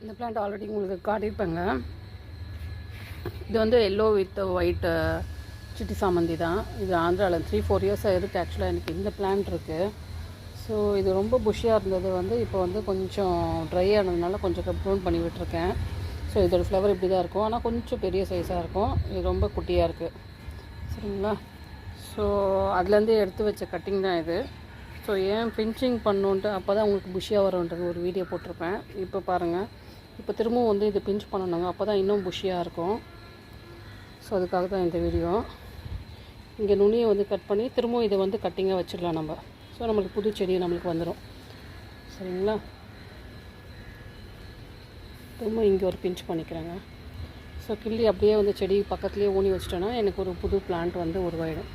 இந்த plant already உங்களுக்கு காட்டியிருப்பேங்க. இது வந்து எல்லோ வித் ஒயிட் சிட்டி சாமந்தி தான். இது ஆந்திராவில் 3-4 இயர்ஸாக இருக்குது. ஆக்சுவலாக எனக்கு இந்த பிளான்ட் இருக்குது. ஸோ இது ரொம்ப புஷ்ஷியாக இருந்தது வந்து இப்போ வந்து கொஞ்சம் ட்ரை ஆனதுனால கொஞ்சம் ப்ரூன் பண்ணி விட்டுருக்கேன். ஸோ இதோடய ஃப்ளவர் இப்படி தான் இருக்கும். ஆனால் கொஞ்சம் பெரிய சைஸாக இருக்கும். இது ரொம்ப குட்டியாக இருக்குது. சரிங்களா? ஸோ அதுலேருந்து எடுத்து வச்ச கட்டிங் தான் இது. ஸோ ஏன் பிஞ்சிங் பண்ணணுன்ட்டு அப்போ தான் உங்களுக்கு புஷ்ஷியாக வரும்ன்றது ஒரு வீடியோ போட்டிருப்பேன். இப்போ பாருங்கள், இப்போ திரும்பவும் வந்து இது பிஞ்ச் பண்ணணுங்க. அப்போ தான் இன்னும் புஷ்ஷியாக இருக்கும். ஸோ அதுக்காக தான் இந்த வீடியோ. இங்கே நுனியை வந்து கட் பண்ணி திரும்பவும் இதை வந்து கட்டிங்காக வச்சிடலாம் நம்ம. ஸோ நம்மளுக்கு புது செடி நம்மளுக்கு வந்துடும். சரிங்களா? திரும்ப இங்கே ஒரு பிஞ்ச் பண்ணிக்கிறேங்க. ஸோ கிள்ளி அப்படியே வந்து செடி பக்கத்துலேயே ஊனி வச்சிட்டோன்னா எனக்கு ஒரு புது பிளான்ட் வந்து உருவாயிடும்.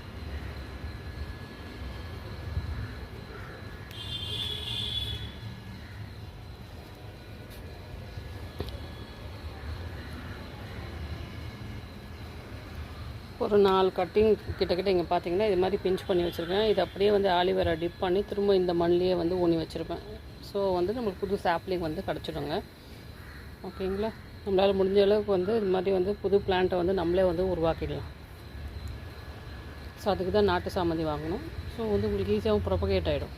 ஒரு 4 கட்டிங் கிட்டக்கிட்ட இங்கே பார்த்தீங்கன்னா இது மாதிரி பிஞ்ச் பண்ணி வச்சுருக்கேன். இது அப்படியே வந்து ஆலிவேரா டிப் பண்ணி திரும்ப இந்த மண்ணிலேயே வந்து ஊனி வச்சுருப்பேன். ஸோ வந்து நம்மளுக்கு புது சாப்லிங் வந்து கிடச்சிடுங்க. ஓகேங்களா? நம்மளால் முடிஞ்ச அளவுக்கு வந்து இது மாதிரி வந்து புது பிளான்ட்டை வந்து நம்மளே வந்து உருவாக்கிடலாம். ஸோ அதுக்கு தான் நாட்டு சாமந்தி வாங்கணும். ஸோ வந்து உங்களுக்கு ஈஸியாகவும் ப்ரொபகேட் ஆகிடும்.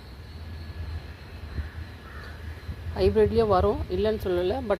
ஹைப்ரிட்லேயே வரும், இல்லைன்னு சொல்லலை. பட்